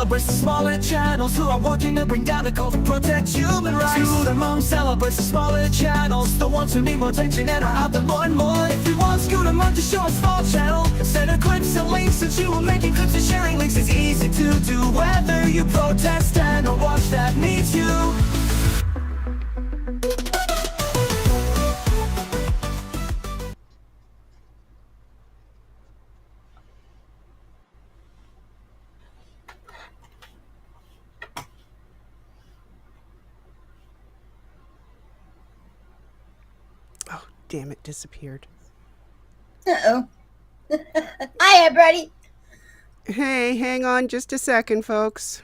celebrates the smaller channels who are working to bring down the cult to protect human rights. GnomeRoamer celebrates the smaller channels, the ones who need more attention and are out there more and more. If you want GnomeRoamer to show a small channel, instead of clips and links, since you are making clips and sharing links, it's easy to do. Whether you protest and or watch that needs you. Damn, it disappeared. Uh-oh. Hi, everybody. Hey, hang on just a second, folks.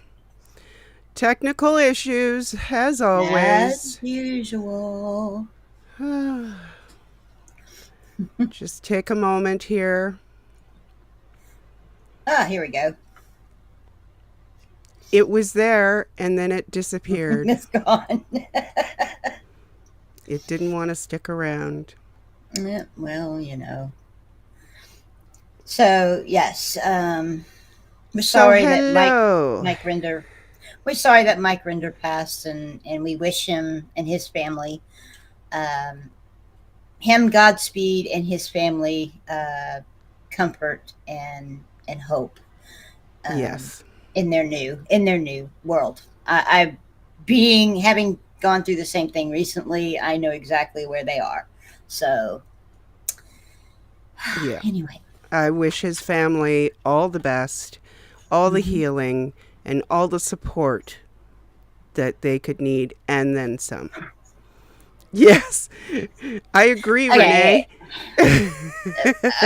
Technical issues, as always. As usual. Just take a moment here. Ah, here we go. It was there, and then it disappeared. It's gone. It didn't want to stick around. Yeah, well, you know. So, yes, we're sorry that Mike Rinder. We're sorry that Mike Rinder passed, and we wish him and his family, him Godspeed and his family, comfort and hope. Yes. In their new world. Having gone through the same thing recently, I know exactly where they are. So, yeah. Anyway. I wish his family all the best, all the healing, and all the support that they could need, and then some. Yes, I agree, okay. Renee.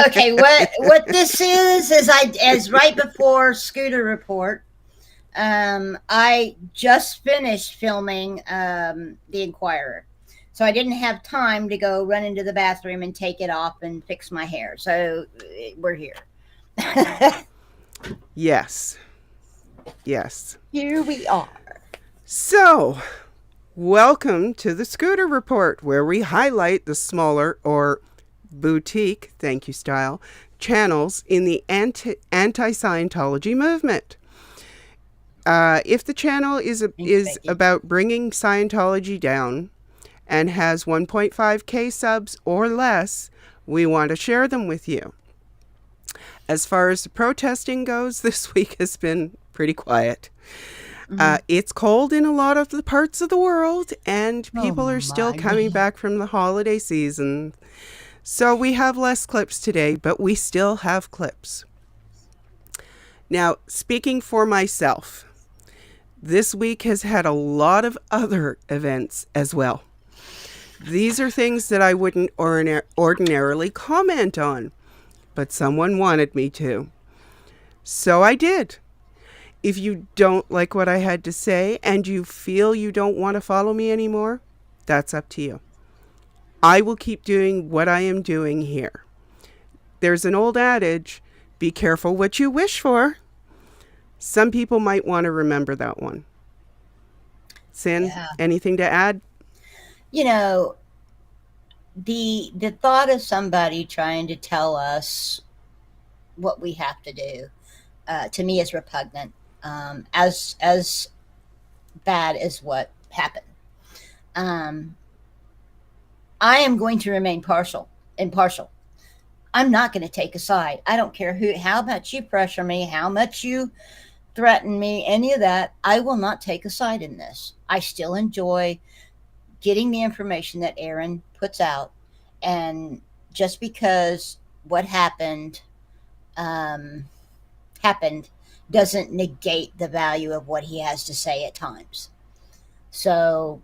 Okay, what this is right before Scooter Report. I just finished filming The Inquirer. So I didn't have time to go run into the bathroom and take it off and fix my hair. So we're here. Yes. Yes. Here we are. So, welcome to the Scooter Report, where we highlight the smaller or boutique, thank you style, channels in the Anti-Scientology movement. If the channel is about bringing Scientology down and has 1.5k subs or less, we want to share them with you. As far as the protesting goes, this week has been pretty quiet. It's cold in a lot of the parts of the world, and people are still coming back from the holiday season. So we have less clips today, but we still have clips. Now, speaking for myself, this week has had a lot of other events as well. These are things that I wouldn't ordinarily comment on, but someone wanted me to. So I did. If you don't like what I had to say and you feel you don't want to follow me anymore, that's up to you. I will keep doing what I am doing here. There's an old adage, be careful what you wish for. Some people might want to remember that one. Sin, anything to add? You know, the thought of somebody trying to tell us what we have to do, to me is repugnant. As bad as what happened. I am going to remain impartial. I'm not going to take a side. I don't care how much you pressure me, how much you threaten me, any of that. I will not take a side in this. I still enjoy getting the information that Aaron puts out, and just because what happened doesn't negate the value of what he has to say at times. So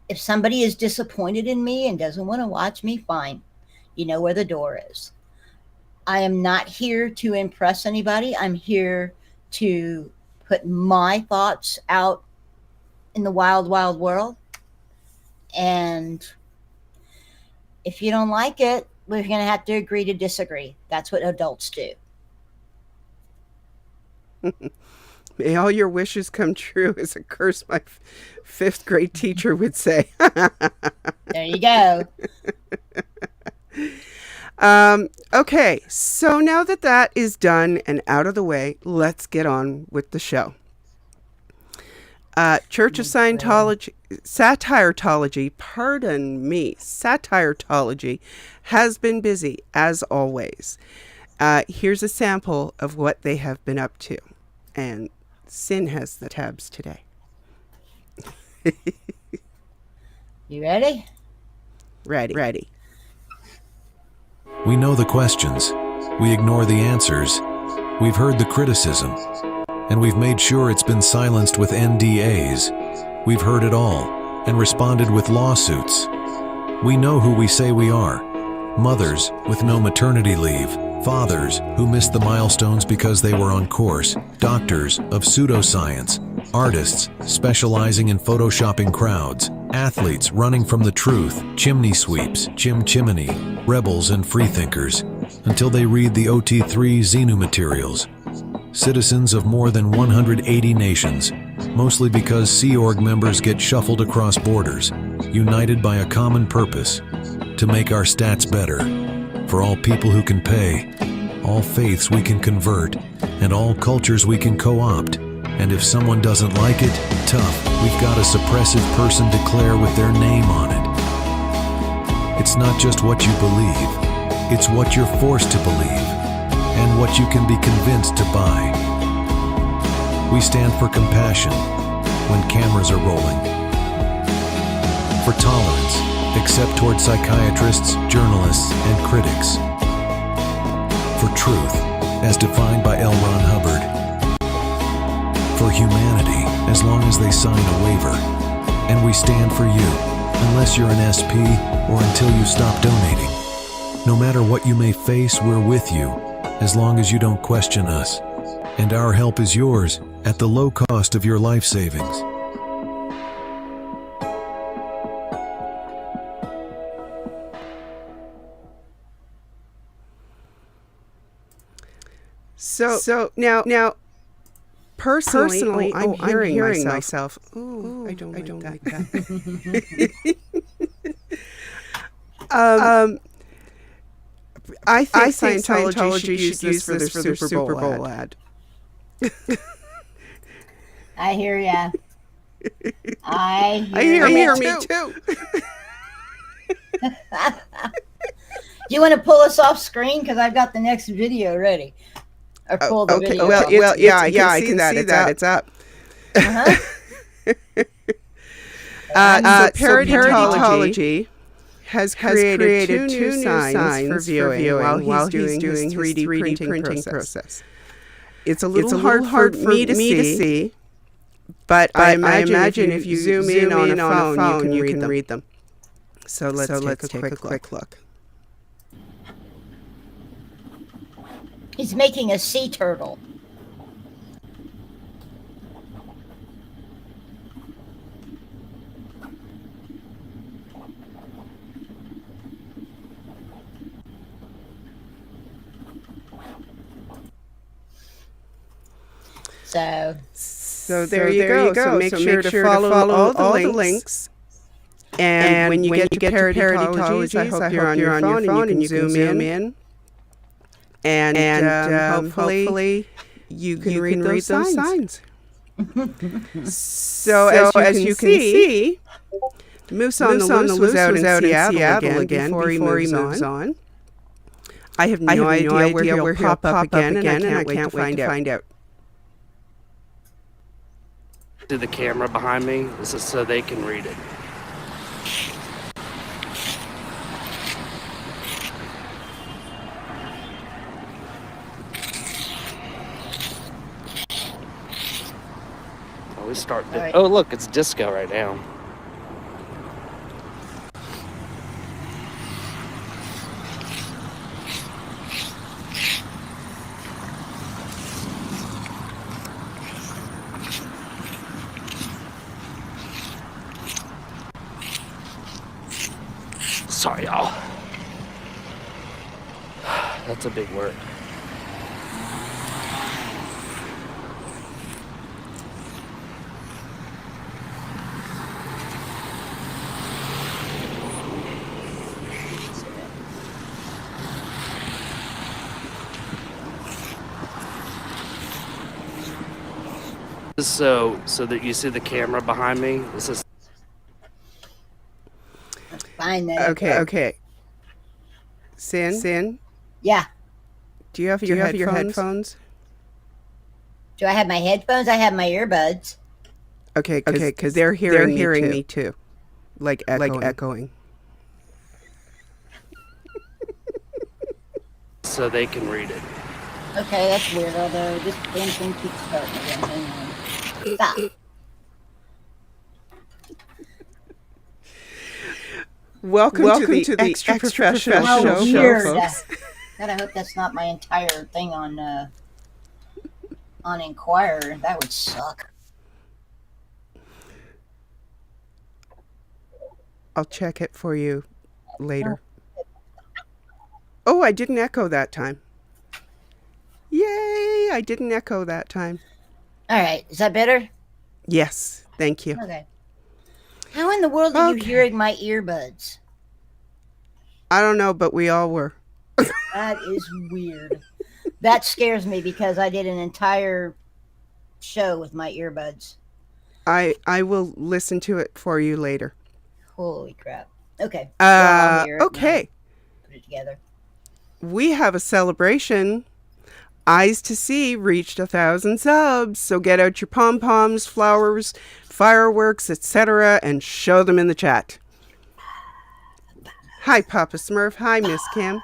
if somebody is disappointed in me and doesn't want to watch me, fine. You know where the door is. I am not here to impress anybody. I'm here to put my thoughts out in the wild, wild world. And if you don't like it, we're going to have to agree to disagree. That's what adults do. May all your wishes come true is a curse my fifth grade teacher would say. There you go. Okay, so now that that is done and out of the way, let's get on with the show. Church of Scientology, Satiretology, Satiretology has been busy as always. Here's a sample of what they have been up to. And Sin has the tabs today. You ready? Ready. We know the questions. We ignore the answers. We've heard the criticism. And we've made sure it's been silenced with NDAs. We've heard it all and responded with lawsuits. We know who we say we are. Mothers with no maternity leave. Fathers who missed the milestones because they were on course. Doctors of pseudoscience. Artists specializing in photoshopping crowds. Athletes running from the truth. Chimney sweeps, chimney, rebels and freethinkers. Until they read the OT3 Xenu materials. Citizens of more than 180 nations, mostly because Sea Org members get shuffled across borders, united by a common purpose, to make our stats better, for all people who can pay, all faiths we can convert, and all cultures we can co-opt. And if someone doesn't like it, tough, we've got a suppressive person declare with their name on it. It's not just what you believe, it's what you're forced to believe. And what you can be convinced to buy. We stand for compassion when cameras are rolling. For tolerance, except toward psychiatrists, journalists, and critics. For truth, as defined by L. Ron Hubbard. For humanity, as long as they sign a waiver. And we stand for you, unless you're an SP or until you stop donating. No matter what you may face, we're with you. As long as you don't question us. And our help is yours at the low cost of your life savings. So now personally I'm hearing myself. Ooh, I don't like that. I think Scientology should use this for their Super Bowl ad. I hear ya. I hear me too. Do you want to pull us off screen? Because I've got the next video ready. Or pull the video well, off. I can see that. It's up. Uh-huh. Parodytology has created two new signs for viewing while he's doing his 3D printing process. It's a little hard for me to see, but I imagine if you zoom in on a phone, you can read them. So let's take a quick look. He's making a sea turtle. So there you go. So make sure to follow all the links. And when you get to Parodytology, I hope you're on your phone and you can zoom in. And hopefully you can read those signs. So as you can see, Moose on the Loose was out in Seattle again before he moves on. I have no idea where he'll pop up again, and I can't wait to find out. To the camera behind me. This is so they can read it. We start. Right. Oh, look, it's disco right now. Sorry, y'all. That's a big word. So that you see the camera behind me. This is Fine then. Okay. Sin, Yeah. do you have your headphones? Do I have my headphones? I have my earbuds. Okay, because they're hearing me too. Like echoing. so they can read it. Okay, that's weird, although this damn thing keeps starting again. Hang on. Stop. Welcome to the extra professional Oh, show, weird. folks. God, I hope that's not my entire thing on Inquirer. That would suck. I'll check it for you later. Oh, I didn't echo that time. Yay, I didn't echo that time. All right, is that better? Yes, thank you. Okay. How in the world are you Okay. hearing my earbuds? I don't know, but we all were. That is weird. That scares me because I did an entire show with my earbuds. I will listen to it for you later. Holy crap. Okay. Well, I'll hear it and Okay. I'll put it together. We have a celebration. Eyes to See reached 1,000 subs, so get out your pom-poms, flowers, fireworks, etc., and show them in the chat. Hi, Papa Smurf. Hi, Miss Kim.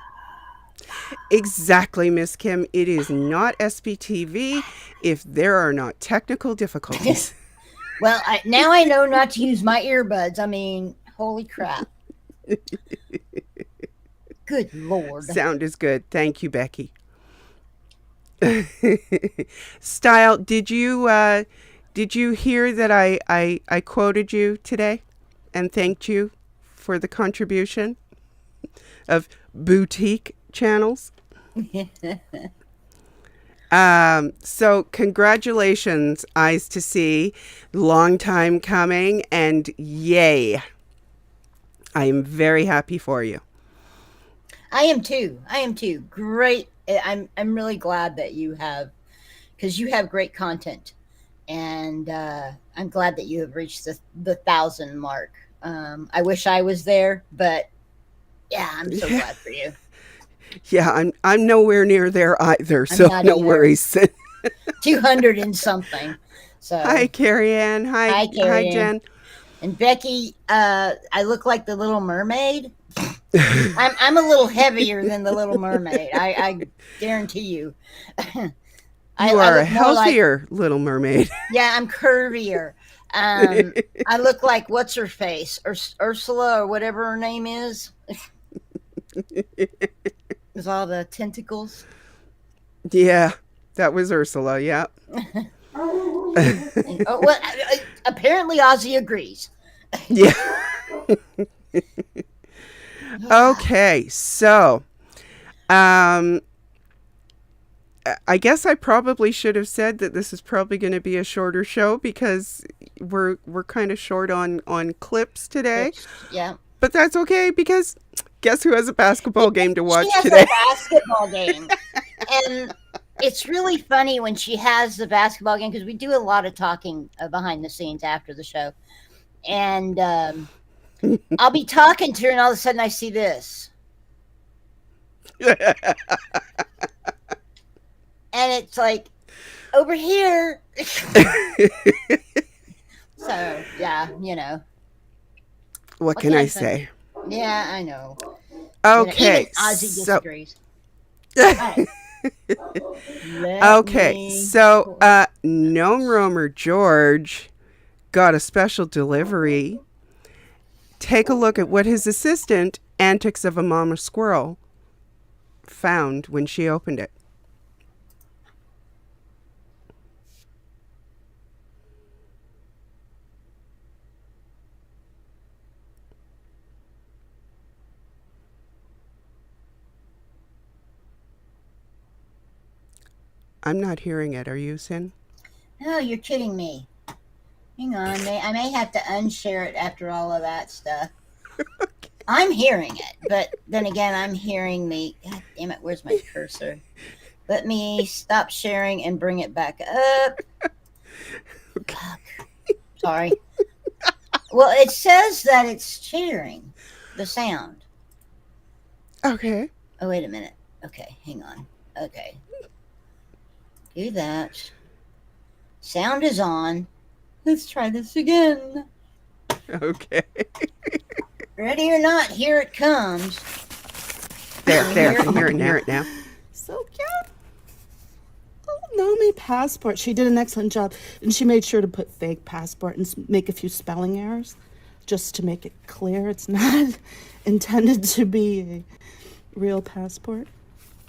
Exactly, Miss Kim. It is not SPTV if there are not technical difficulties. Well, now I know not to use my earbuds. I mean, holy crap. Good Lord. Sound is good. Thank you, Becky. Style, did you hear that I quoted you today and thanked you for the contribution of boutique channels? So congratulations, Eyes to See. Long time coming, and yay. I am very happy for you. I am too. Great. I'm really glad that you have, because you have great content, and I'm glad that you have reached the 1,000 mark. I wish I was there, but yeah, I'm so glad for you. Yeah, I'm nowhere near there either, so not no either. worries. 200 and something. So Hi, Carrie Ann. Hi, Carrie Ann. Jen. And Becky, I look like the Little Mermaid. I'm a little heavier than the Little Mermaid. I guarantee you. You are a look more healthier Little Mermaid. Yeah, I'm curvier. I look like what's her face, Ursula or whatever her name is. With all the tentacles. Yeah, that was Ursula. Yeah. Well, apparently Ozzy agrees. Yeah. Okay, so I guess I probably should have said that this is probably going to be a shorter show because we're kind of short on clips today. Yeah. But that's okay because guess who has a basketball game to watch she has today? A basketball game. And it's really funny when she has the basketball game because we do a lot of talking behind the scenes after the show. And I'll be talking to her and all of a sudden I see this. And it's like, over here. So, yeah, you know. What can I say? Yeah, I know. Okay, Even Ozzy so disagrees. Right. okay, so GnomeRoamer George got a special delivery. Take a look at what his assistant, Antics of a Mama Squirrel, found when she opened it. I'm not hearing it. Are you, Sin? No, you're kidding me. Hang on. I may have to unshare it after all of that stuff. I'm hearing it, but then again, I'm hearing the... God damn it, where's my cursor? Let me stop sharing and bring it back up. Sorry. Well, it says that it's sharing the sound. Okay. Oh, wait a minute. Okay, hang on. Okay. Do that. Sound is on. Let's try this again. Okay. Ready or not, here it comes. There. I can hear it now. So cute. Oh, Naomi Passport. She did an excellent job. And she made sure to put fake passport and make a few spelling errors just to make it clear it's not intended to be a real passport.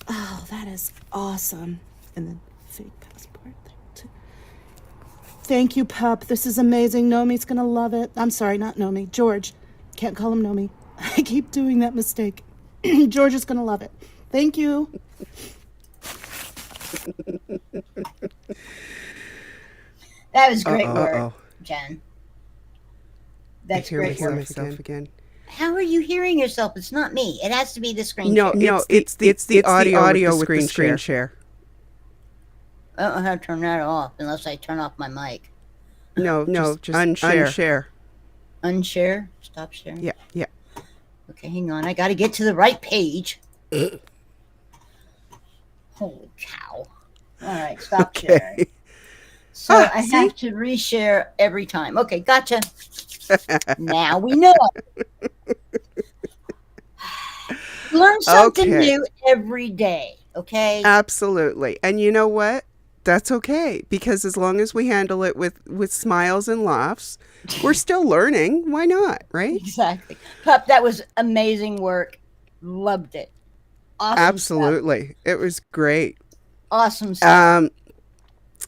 Oh, that is awesome. And then fake passport there too. Thank you, Pup. This is amazing. Nomi's gonna love it. I'm sorry, not Nomi. George. Can't call him Nomi. I keep doing that mistake. George is gonna love it. Thank you. That was great work, Jen. That's great hear work. myself again. How are you hearing yourself? It's not me. It has to be the screen No, share. it's the audio with the screen share. I don't know how to turn that off unless I turn off my mic. No, just unshare. Unshare? Stop sharing? Yeah. Okay, hang on. I got to get to the right page. Holy cow. All right, stop sharing. So I have to reshare every time. Okay, gotcha. Now we know. Learn something new every day, okay? Absolutely. And you know what? That's okay, because as long as we handle it with smiles and laughs, we're still learning. Why not, right? Exactly. Pup, that was amazing work. Loved it. Awesome Absolutely. stuff. It was great. Awesome stuff.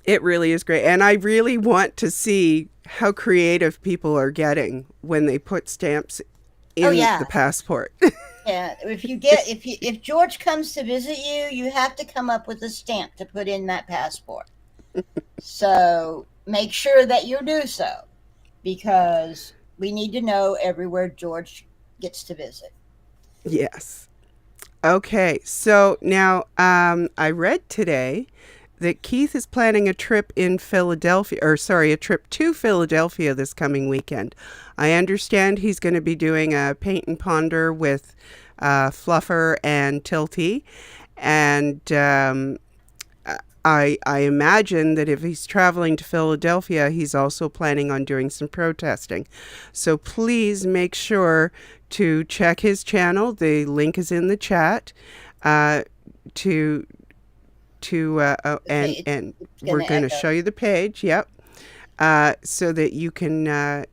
It really is great. And I really want to see how creative people are getting when they put stamps in the passport. Yeah, if George comes to visit you, you have to come up with a stamp to put in that passport. So make sure that you do so, because we need to know everywhere George gets to visit. Yes. Okay, so now I read today that Keith is planning a trip to Philadelphia this coming weekend. I understand he's going to be doing a paint and ponder with Fluffer and Tilty, and I imagine that if he's traveling to Philadelphia, he's also planning on doing some protesting. So please make sure to check his channel. The link is in the chat. And we're going to show you the page. Yep. So that you can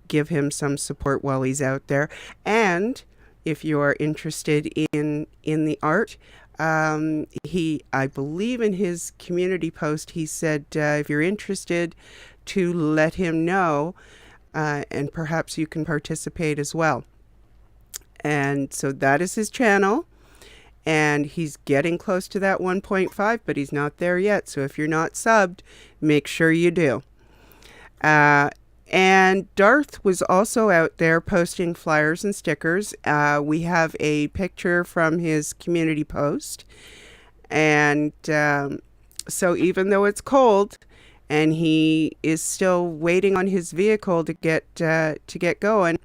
give him some support while he's out there. And if you are interested in the art, I believe in his community post, he said, if you're interested, to let him know, and perhaps you can participate as well. And so that is his channel, and he's getting close to that 1.5, but he's not there yet. So if you're not subbed, make sure you do. And Darth was also out there posting flyers and stickers. We have a picture from his community post. And so even though it's cold and he is still waiting on his vehicle to get going,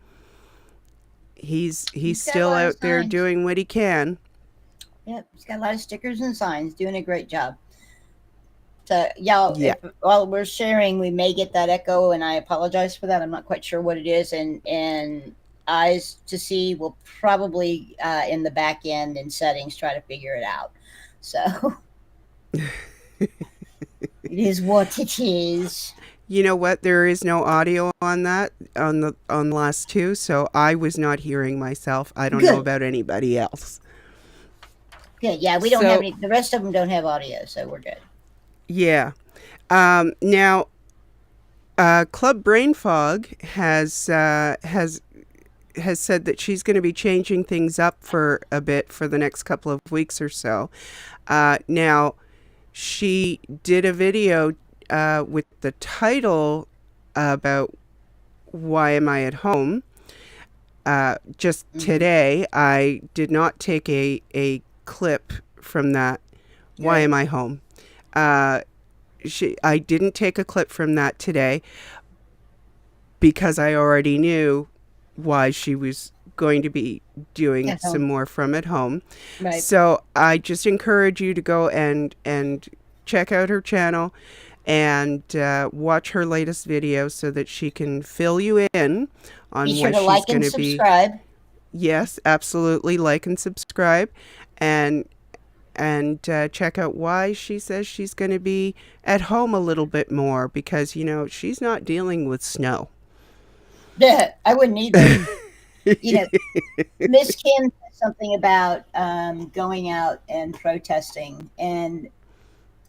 he's still out there doing what he can. Yep, he's got a lot of stickers and signs, doing a great job. So, y'all, while we're sharing, we may get that echo, and I apologize for that. I'm not quite sure what it is, and eyes to see will probably in the back end and settings try to figure it out. So it is what it is. You know what? There is no audio on that on the last two, so I was not hearing myself. I don't know about anybody else. Good. Yeah, we don't have any. The rest of them don't have audio, so we're good. Yeah. Now, Club Brain Fog has said that she's going to be changing things up for a bit for the next couple of weeks or so. Now, she did a video with the title about Why Am I at Home? Just today, I did not take a clip from that. Why am I home? I didn't take a clip from that today because I already knew why she was going to be doing At some home. more from at home. Right. So I just encourage you to go and check out her channel and watch her latest video so that she can fill you in on Be sure what to she's like going and to be. subscribe. Yes, absolutely. Like and subscribe, and check out why she says she's going to be at home a little bit more because she's not dealing with snow. Yeah, I wouldn't either. Miss Kim said something about going out and protesting, and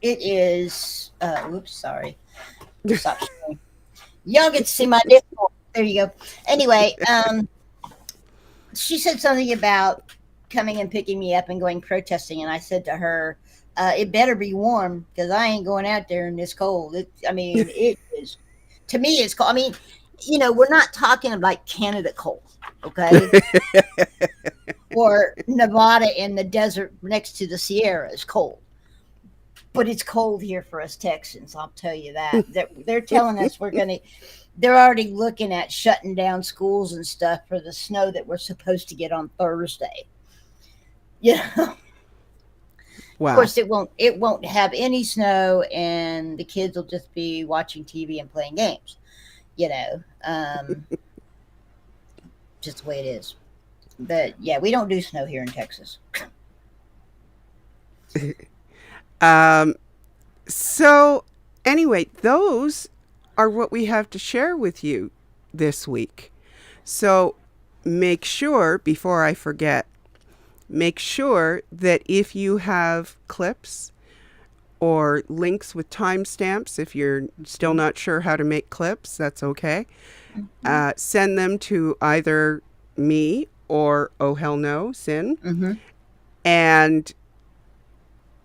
it is. Whoops, sorry. Stop sharing. Y'all get to see my dick. There you go. Anyway, she said something about coming and picking me up and going protesting, and I said to her, "It better be warm because I ain't going out there in this cold." It is. To me, it's cold. I mean, we're not talking like Canada cold, okay? Or Nevada in the desert next to the Sierras cold. But it's cold here for us Texans, I'll tell you that. They're telling us they're already looking at shutting down schools and stuff for the snow that we're supposed to get on Thursday. Wow. Of course, it won't have any snow, and the kids will just be watching TV and playing games. Just the way it is. But yeah, we don't do snow here in Texas. So anyway, those are what we have to share with you this week. So make sure, before I forget, that if you have clips or links with timestamps, if you're still not sure how to make clips, that's okay. Send them to either me or Oh Hell No, Sin. Mm-hmm. And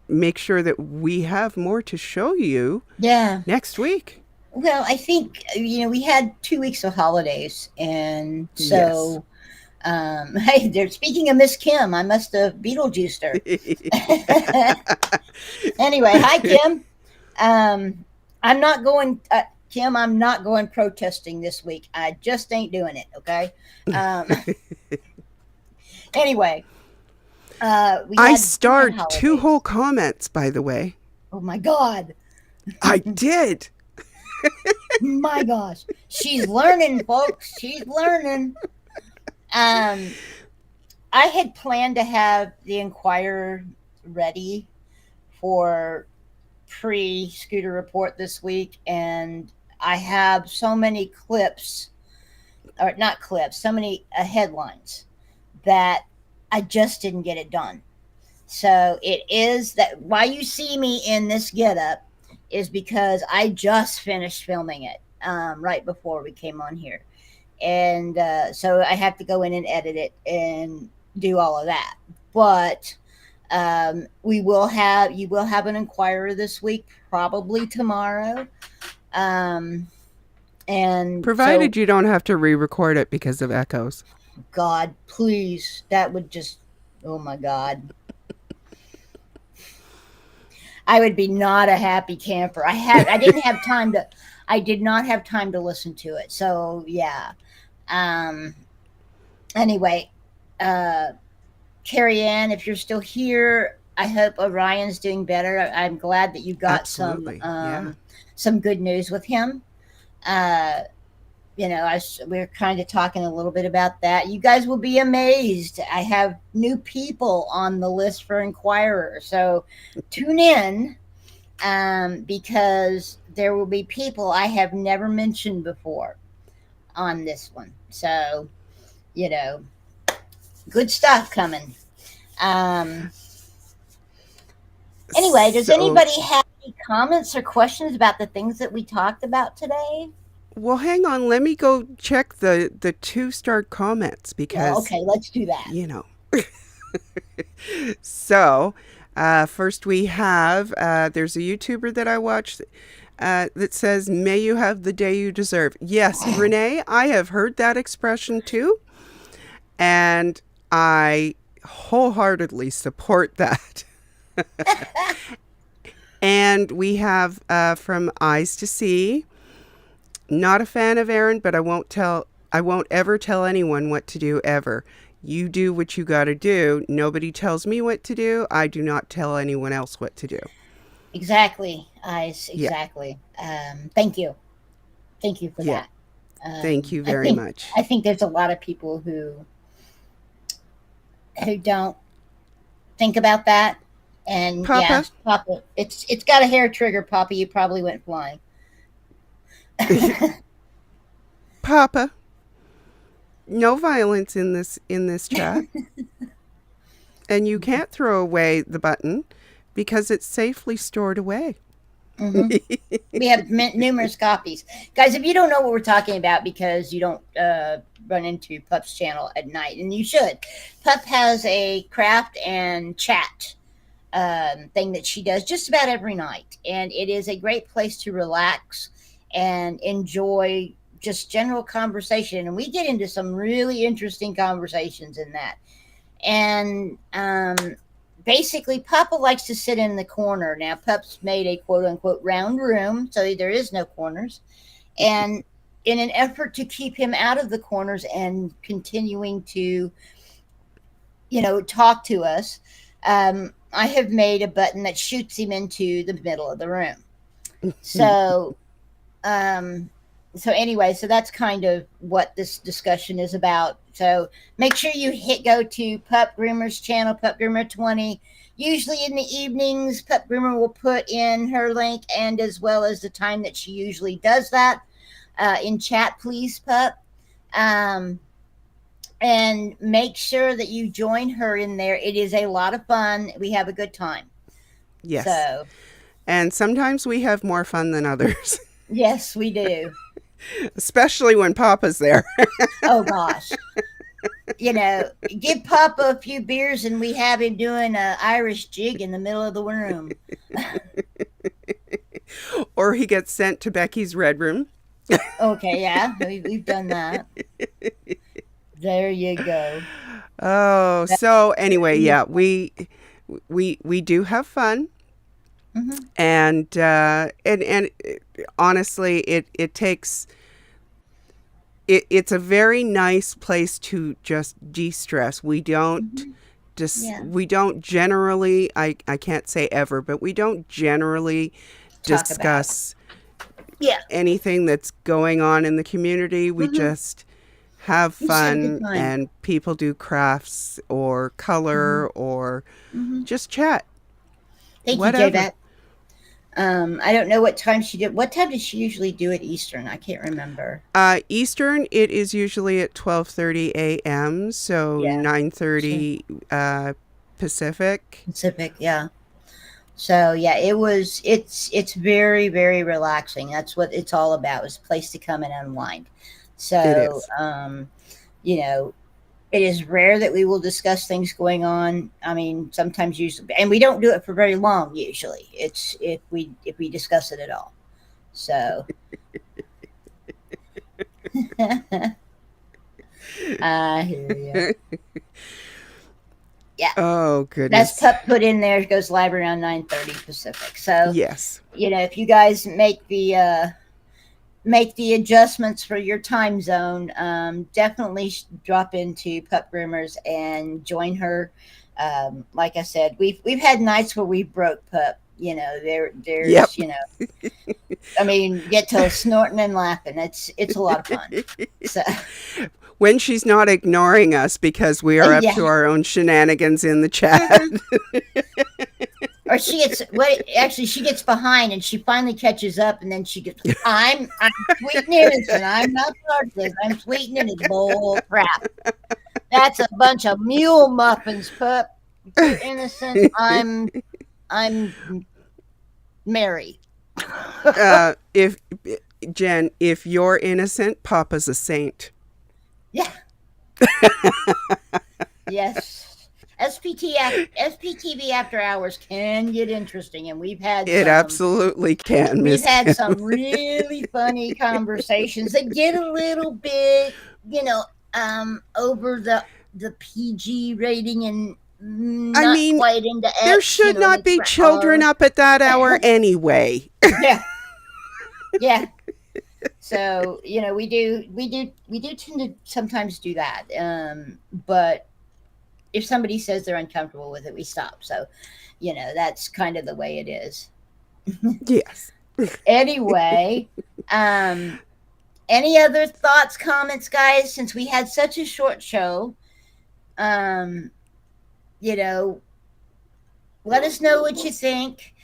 make sure that we have more to show you next week. Well, I think, we had 2 weeks of holidays. And so, hey, they're speaking of Miss Kim. I must have Beetlejuiced her. Anyway, hi, Kim. I'm not going, Kim, I'm not going protesting this week. I just ain't doing it, okay? Anyway. I starred 2 whole comments, by the way. Oh, my God. I did. My gosh. She's learning, folks. She's learning. I had planned to have the Inquirer ready for pre-Scooter Report this week, and I have so many clips, or not clips, so many headlines that I just didn't get it done. So it is that why you see me in this getup is because I just finished filming it right before we came on here. And so I have to go in and edit it and do all of that. But you will have an Inquirer this week, probably tomorrow. And provided you don't have to re-record it because of echoes. God, please, that would just, oh my God. I would be not a happy camper. I did not have time to listen to it. So yeah. Anyway, Carrie Ann, if you're still here, I hope Orion's doing better. I'm glad that you got Absolutely. some good news with him. We're kind of talking a little bit about that. You guys will be amazed. I have new people on the list for Inquirer. So tune in because there will be people I have never mentioned before on this one. So, good stuff coming. Anyway, does anybody have any comments or questions about the things that we talked about today? Well, hang on. Let me go check the 2-star comments because... okay, let's do that. So, first we have, there's a YouTuber that I watch that says, "May you have the day you deserve." Yes, Renee, I have heard that expression too. And I wholeheartedly support that. And And we have from Eyes to See. Not a fan of Aaron, but I won't ever tell anyone what to do ever. You do what you got to do. Nobody tells me what to do. I do not tell anyone else what to do. Exactly, Eyes. Yeah. Exactly. Thank you. Thank you for Yeah. that. Thank you very much. I think there's a lot of people who don't think about that. And Papa? yeah, Papa, it's got a hair trigger, Papa. You probably went flying. Papa, no violence in this chat. And you can't throw away the button because it's safely stored away. Mm-hmm. We have numerous copies. Guys, if you don't know what we're talking about because you don't run into Pup's channel at night, and you should, Pup has a craft and chat thing that she does just about every night. And it is a great place to relax and enjoy just general conversation. And we get into some really interesting conversations in that. And basically, Papa likes to sit in the corner. Now, Pup's made a quote-unquote round room, so there is no corners. And in an effort to keep him out of the corners and continuing to, talk to us, I have made a button that shoots him into the middle of the room. So, so that's kind of what this discussion is about. So make sure you go to Pup Groomer's channel, Pup Groomer 20. Usually in the evenings, Pup Groomer will put in her link and as well as the time that she usually does that in chat, please, Pup. And make sure that you join her in there. It is a lot of fun. We have a good time. Yes. So, and sometimes we have more fun than others. Yes, we do. Especially when Papa's there. Oh, gosh. Give Papa a few beers and we have him doing an Irish jig in the middle of the room. Or he gets sent to Becky's red room. Okay, yeah, we've done that. There you go. Oh, so anyway, yeah, we do have fun. Mm-hmm. And honestly, it takes. It's a very nice place to just de-stress. We don't we don't generally, I can't say ever, but we don't generally discuss anything that's going on in the community. We just have fun, and people do crafts or color or just chat. Thank you, J-Vet. I don't know what time she did. What time does she usually do at Eastern? I can't remember. Eastern, it is usually at 12:30 a.m. So 9:30 Pacific. Pacific, yeah. So yeah, it's very, very relaxing. That's what it's all about. It's a place to come and unwind. So it is rare that we will discuss things going on. I mean, sometimes usually, and we don't do it for very long. Usually, it's if we discuss it at all. So, I hear you. Yeah. Oh goodness. That's Pup put in there. It goes live around 9:30 Pacific. So yes, if you guys make the adjustments for your time zone, definitely drop into Pup Groomers and join her. Like I said, we've had nights where we broke Pup. There's I mean, get to snorting and laughing. It's a lot of fun. So when she's not ignoring us because we are up to our own shenanigans in the chat. Or she gets behind and she finally catches up, and then she gets, I'm sweet and innocent. I'm not part of this. I'm sweet and innocent. Bull crap. That's a bunch of mule muffins, Pup. You're innocent. I'm Mary. If Jen, if you're innocent, Papa's a saint. Yeah. Yes. SPTV After Hours can get interesting, and we've had it absolutely can. We've had some really funny conversations that get a little bit, over the PG rating, I not mean, quite into there X, should not like be children up at that hour anyway. Yeah, yeah. So we do tend to sometimes do that. But if somebody says they're uncomfortable with it, we stop. So, that's kind of the way it is. Yes. Anyway, any other thoughts, comments, guys? Since we had such a short show, um, you know, let us know what you think.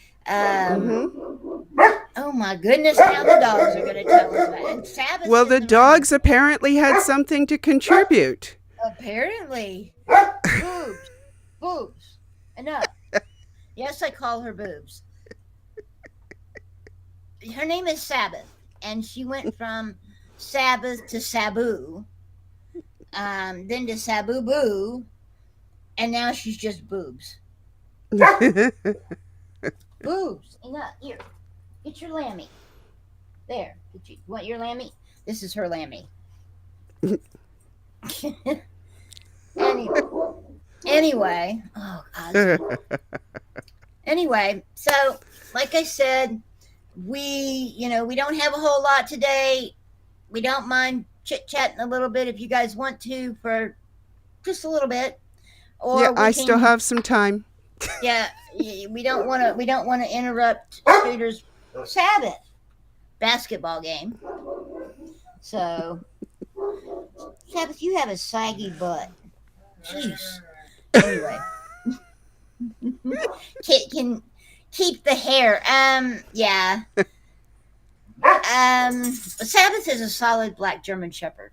Oh my goodness, now the dogs are going to tell us about it. And Sabbath Well, in the the room. dogs apparently had something to contribute. Apparently. Boobs. Boobs. Enough. Yes, I call her boobs. Her name is Sabbath, and she went from Sabbath to Sabu, then to Sabu Boo, and now she's just boobs. Boobs. Enough. Here. Get your lammy. There. You want your lammy? This is her lammy. Anyway. Oh, God. Anyway, so like I said, we don't have a whole lot today. We don't mind chit-chatting a little bit if you guys want to for just a little bit. Or Yeah, I still have some time. Yeah, we don't want to interrupt Scooter's Sabbath basketball game. So, Sabbath, you have a saggy butt. Jeez. Anyway, can keep the hair. Yeah. Sabbath is a solid black German Shepherd,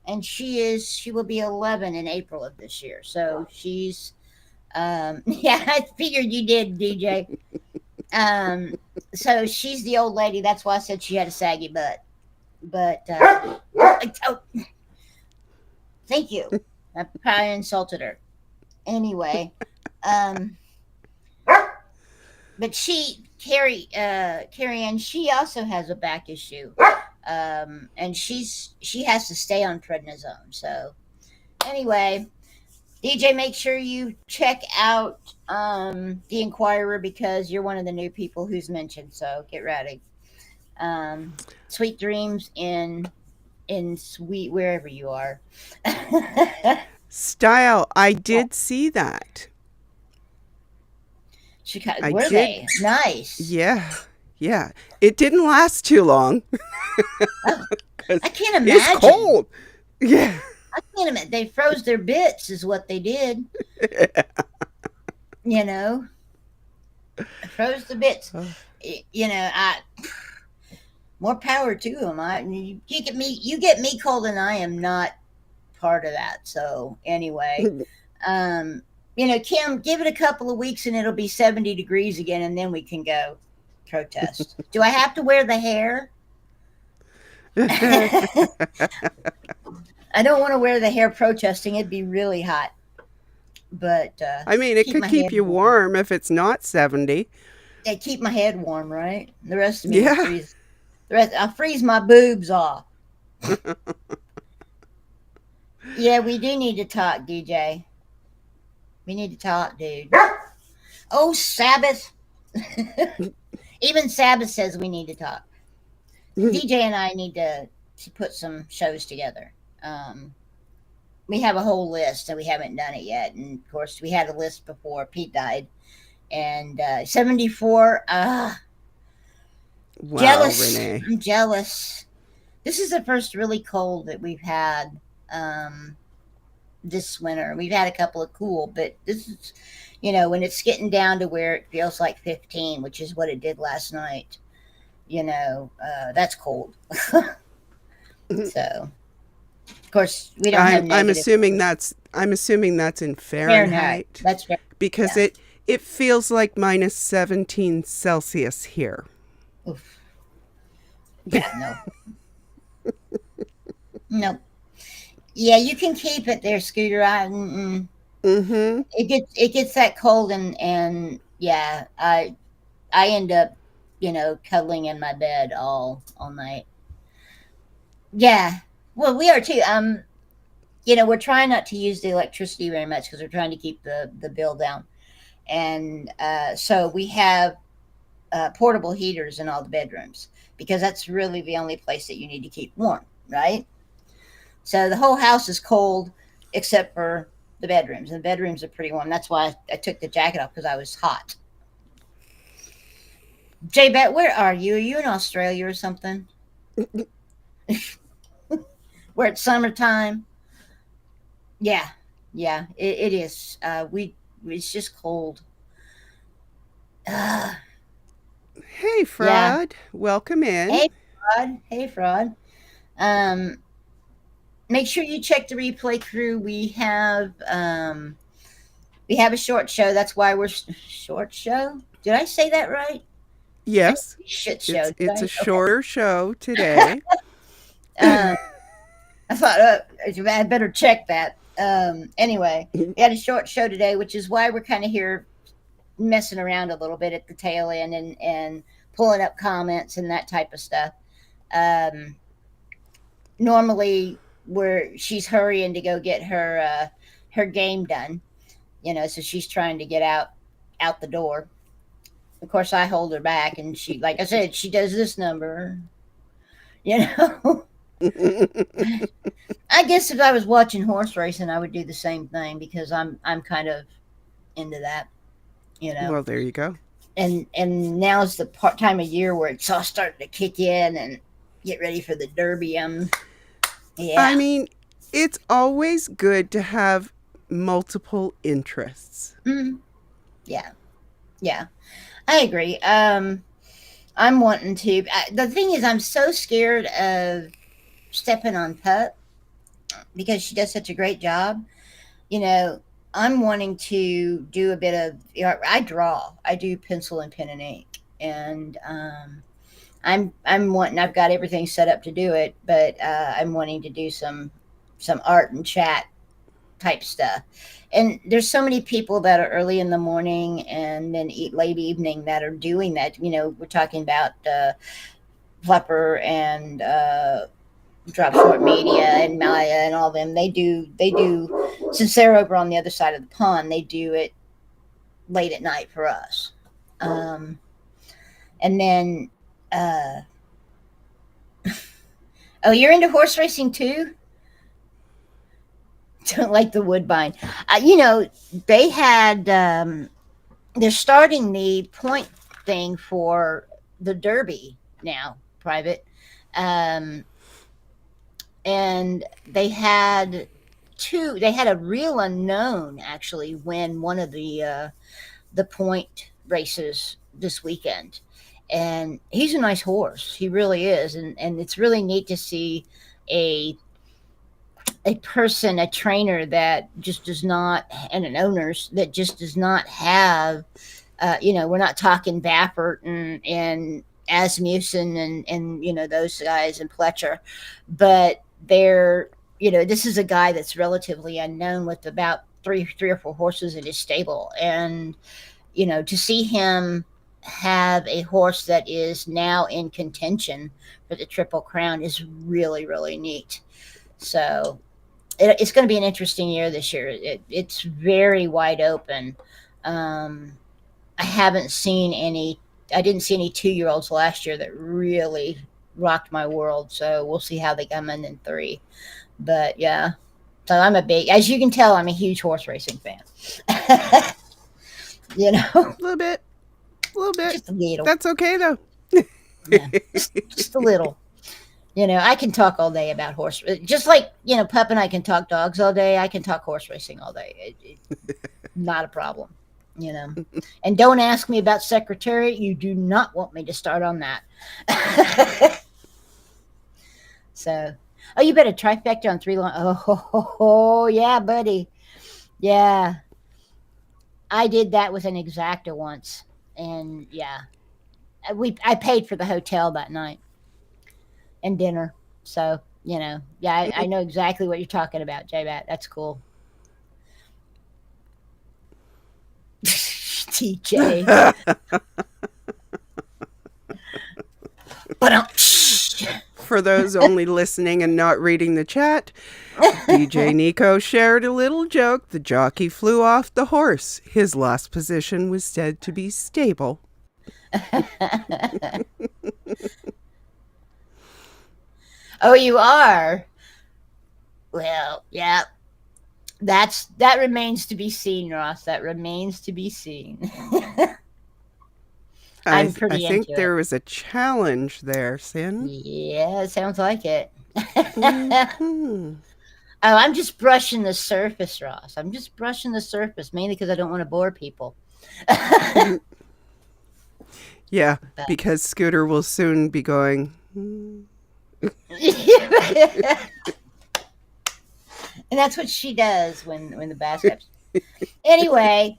and she will be 11 in April of this year. So she's, yeah, I figured you did, DJ. So she's the old lady. That's why I said she had a saggy butt. But thank you. I probably insulted her. Anyway, but Carrie Ann, she also has a back issue, and she has to stay on prednisone. So anyway, DJ, make sure you check out the Inquirer because you're one of the new people who's mentioned. So get ready. Sweet dreams in sweet wherever you are. Style, I did see that. I Were did. they nice? Yeah. It didn't last too long. I can't imagine. It's cold. Yeah. I can't imagine. They froze their bits, is what they did. Froze the bits. More power to them. You get me cold, and I am not part of that. So anyway, Kim, give it a couple of weeks, and it'll be 70 degrees again, and then we can go protest. Do I have to wear the hair? I don't want to wear the hair protesting. It'd be really hot. But I mean, it could keep you warm if it's not 70. Yeah, keep my head warm, right? The rest of me freeze. I'll freeze my boobs off. Yeah, we do need to talk, DJ. We need to talk, dude. Oh, Sabbath. Even Sabbath says we need to talk. DJ and I need to put some shows together. We have a whole list and we haven't done it yet. And of course, we had a list before Pete died. And 74. Wow, Jealous. Renee. I'm jealous. This is the first really cold that we've had this winter. We've had a couple of cool, but this is, when it's getting down to where it feels like 15, which is what it did last night. That's cold. So, of course, we don't have. I'm assuming that's in Fahrenheit. That's right. Because it feels like minus 17 Celsius here. Oof. Yeah, no. No. Yeah, you can keep it there, Scooter. It gets that cold, and yeah, I end up, cuddling in my bed all night. Yeah, well, we are too. we're trying not to use the electricity very much because we're trying to keep the bill down. And so we have portable heaters in all the bedrooms because that's really the only place that you need to keep warm, right? So the whole house is cold except for the bedrooms, and the bedrooms are pretty warm. That's why I took the jacket off, because I was hot. J-Bet, where are you? Are you in Australia or something? Where it's summertime? Yeah, yeah, it is. It's just cold. Uh, Hey, yeah. Fraud. Welcome in. Hey, Fraud. Hey, Fraud. Um, Make sure you check the replay crew. We have a short show. That's why we're short show. Did I say that right? Yes, Shit show. Did it's I? a Okay. shorter show today. Um, I thought I better check that. Anyway, we had a short show today, which is why we're kind of here messing around a little bit at the tail end and pulling up comments and that type of stuff. Um, Normally, where she's hurrying to go get her game done, so she's trying to get out the door. Of course, I hold her back, and she, like I said, she does this number. You know, I guess if I was watching horse racing, I would do the same thing because I'm kind of into that. You know, Well, there you go. and now's the time of year where it's all starting to kick in and get ready for the Derby. Yeah, I mean, it's always good to have multiple interests. yeah, yeah. I agree. I'm wanting to. The thing is, I'm so scared of stepping on Pup because she does such a great job. You know, I'm wanting to do a bit of. I draw. I do pencil and pen and ink, and I'm wanting. I've got everything set up to do it, but I'm wanting to do some art and chat type stuff. And there's so many people that are early in the morning and then late evening that are doing that. We're talking about Flupper and Drop Short Media and Maya and all them. They do. Since they're over on the other side of the pond, they do it late at night for us. And then, oh, you're into horse racing too? Don't like the Woodbine. They had. They're starting the point thing for the Derby now, private, and they had two. They had a real unknown actually win one of the point races this weekend, and he's a nice horse. He really is, and it's really neat to see a person, a trainer that just does not, and an owners that just does not have, we're not talking Baffert and Asmussen and those guys and Pletcher, but this is a guy that's relatively unknown with about three or four horses in his stable. And, to see him have a horse that is now in contention for the Triple Crown is really, really neat. So it's going to be an interesting year this year. It's very wide open. I didn't see any 2-year-olds last year that really rocked my world. So we'll see how they come in 3. But yeah, so as you can tell, I'm a huge horse racing fan. A little bit. Just a little. That's okay, though. Yeah, just a little. I can talk all day about horse, just like, Pup and I can talk dogs all day. I can talk horse racing all day. Not a problem, And don't ask me about Secretariat. You do not want me to start on that. So, you bet a trifecta on 3 long. Oh, yeah, buddy. Yeah. I did that with an Exacta once. And yeah, I paid for the hotel that night and dinner. So, yeah, I know exactly what you're talking about, J-Bat. That's cool. TJ. For those only listening and not reading the chat, DJ Nico shared a little joke. The jockey flew off the horse. His last position was said to be stable. Oh, you are? Well, yeah. That remains to be seen, Ross. That remains to be seen. I'm I pretty think into it. there was a challenge there, Sin. Yeah, it sounds like it. Mhm. Oh, I'm just brushing the surface, Ross. I'm just brushing the surface, mainly because I don't want to bore people. Yeah, But- because Scooter will soon be going. And that's what she does when the bass comes. Anyway,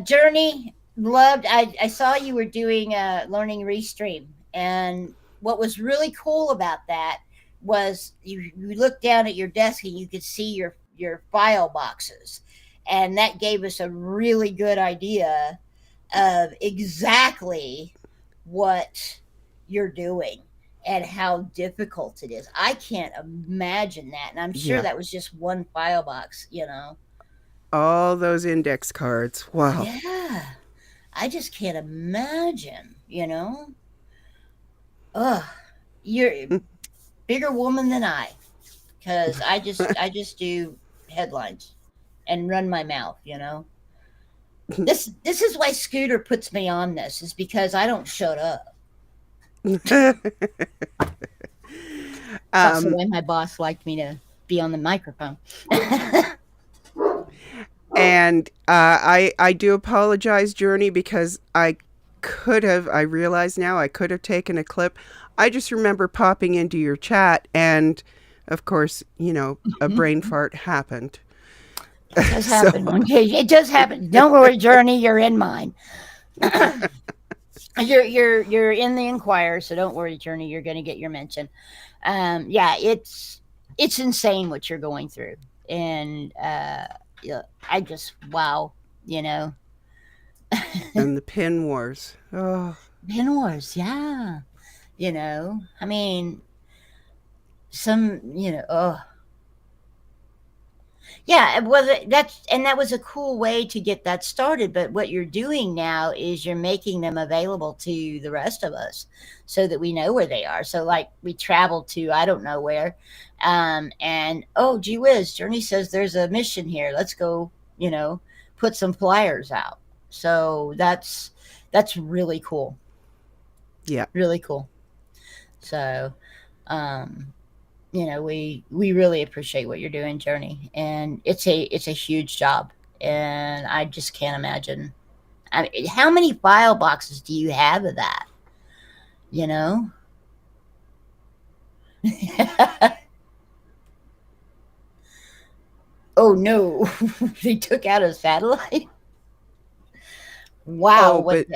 Journey, loved. I saw you were doing learning Restream, and what was really cool about that was you looked down at your desk and you could see your file boxes, and that gave us a really good idea of exactly what you're doing and how difficult it is. I can't imagine that, and I'm sure Yeah. that was just one file box, you know. All those index cards. Wow. Yeah. I just can't imagine, you know? Ugh. You're a bigger woman than I. Because I just do headlines and run my mouth, you know? This is why Scooter puts me on this, is because I don't shut up. That's the way my boss liked me to be on the microphone. And I do apologize, Journey, because I realize now I could have taken a clip. I just remember popping into your chat, and of course, a brain fart happened. It does happen. Okay, it does happen. Don't worry, Journey, you're in mine. You're in the Inquirer, so don't worry, Journey. You're going to get your mention. Yeah, it's insane what you're going through, and yeah, I just wow, And the pin wars. Oh, pin wars, yeah. I mean, oh. Yeah, well, that was a cool way to get that started. But what you're doing now is you're making them available to the rest of us, so that we know where they are. So, like, we traveled to I don't know where, and oh, gee whiz, Journey says there's a mission here. Let's go, put some flyers out. So that's really cool. yeah. Really cool. So, we really appreciate what you're doing, Journey, and it's a huge job, and I just can't imagine. I mean, how many file boxes do you have of that? Oh no, they took out a satellite. Wow, but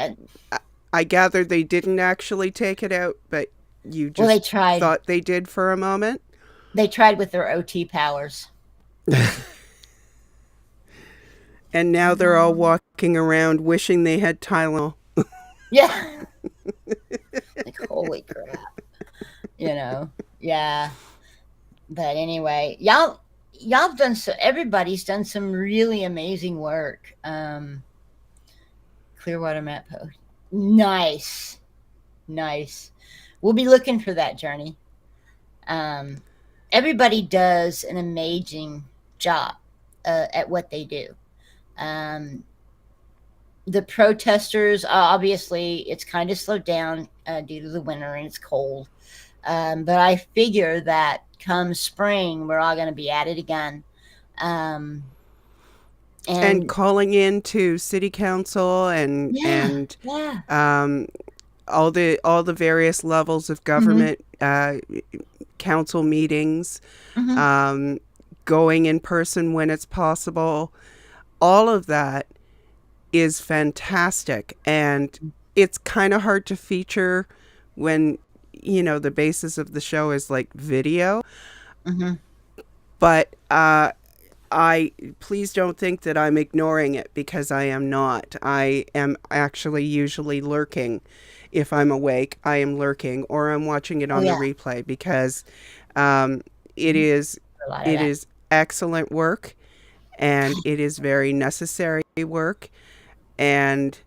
I gather they didn't actually take it out, but you just they tried. Thought they did for a moment. They tried with their OT powers. And now they're all walking around wishing they had Tylenol. Yeah. Like, holy crap. Yeah. But anyway, y'all have done everybody's done some really amazing work. Clearwater Map Post. Nice. We'll be looking for that, Journey. Everybody does an amazing job at what they do. The protesters, obviously, it's kind of slowed down due to the winter and it's cold. But I figure that come spring, we're all going to be at it again. And calling in to city council and all the various levels of government, council meetings, going in person when it's possible. All of that is fantastic, and it's kind of hard to feature when the basis of the show is like video. But I please don't think that I'm ignoring it, because I am not. I am actually usually lurking. If I'm awake, I am lurking, or I'm watching it on the replay, because it is excellent work, and it is very necessary work. And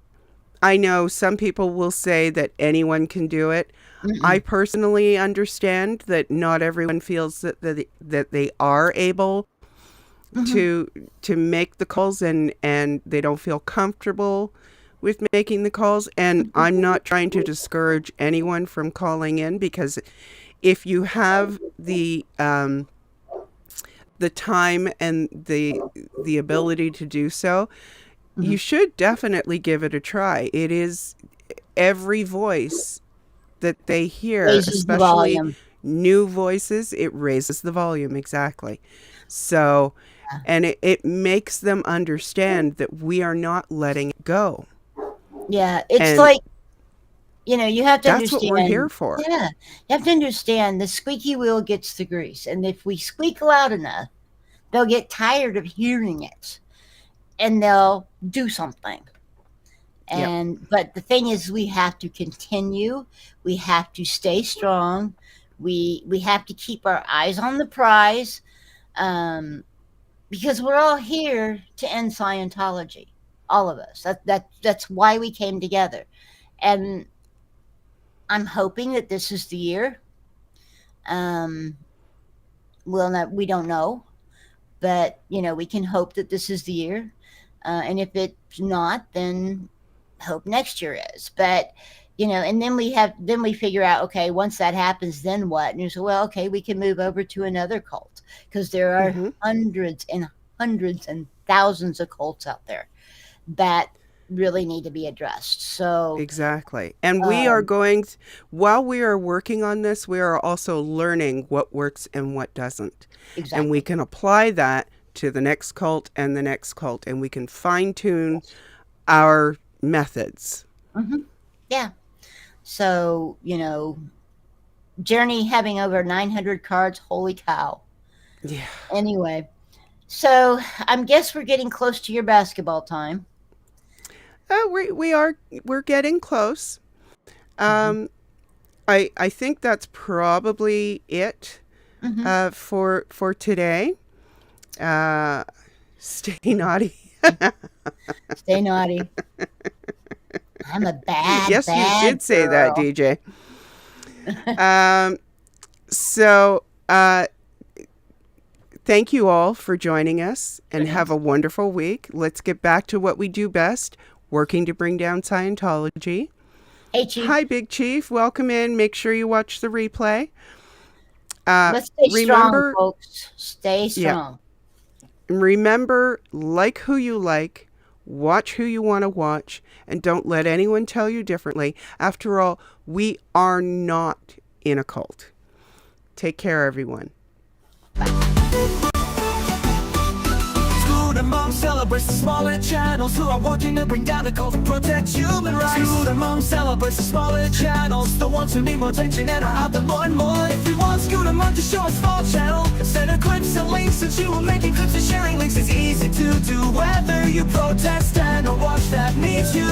I know some people will say that anyone can do it. I personally understand that not everyone feels that they are able to make the calls, and they don't feel comfortable with making the calls. And I'm not trying to discourage anyone from calling in, because if you have the time and the ability to do so, you should definitely give it a try. It is every voice that they hear, Raises the especially volume. new voices, it raises the volume. Exactly. So, and it makes them understand that we are not letting it go. Yeah, it's And like, you know, you have to that's what understand. we're here for. Yeah, you have to understand the squeaky wheel gets the grease, and if we squeak loud enough, they'll get tired of hearing it, and they'll do something. Yep. And but the thing is, we have to continue. We have to stay strong. We have to keep our eyes on the prize, because we're all here to end Scientology. All of us. That's why we came together, and I'm hoping that this is the year. We don't know, but you know, we can hope that this is the year, and if it's not, then hope next year is. But you know, and then we figure out, okay, once that happens, then what? And you say, well, okay, we can move over to another cult, because there are hundreds and hundreds and thousands of cults out there that really need to be addressed. So Exactly. And we are while we are working on this, we are also learning what works and what doesn't. exactly. And we can apply that to the next cult and the next cult, and we can fine tune our methods. Yeah. So, you know, Journey having over 900 cards, holy cow. Yeah. Anyway, so I guess we're getting close to your basketball time. We're getting close. I think that's probably it for today. Stay naughty. Stay naughty. I'm a bad, Yes, bad you did say that, girl. DJ. So thank you all for joining us, and have a wonderful week. Let's get back to what we do best, working to bring down Scientology. Hey, Chief. Hi, Big Chief. Welcome in. Make sure you watch the replay. Let's stay remember, strong, folks. Stay strong. Remember, like who you like, watch who you want to watch, and don't let anyone tell you differently. After all, we are not in a cult. Take care, everyone. School the mom celebrates the smaller channels who are working to bring down the cult and protect human rights. School the mom celebrates the smaller channels, the ones who need more attention and are out there more and more. If you want School the Mom to show a small channel, send her clips and links, since you are making clips and sharing links is easy to do. Whether you protest and or watch that needs you.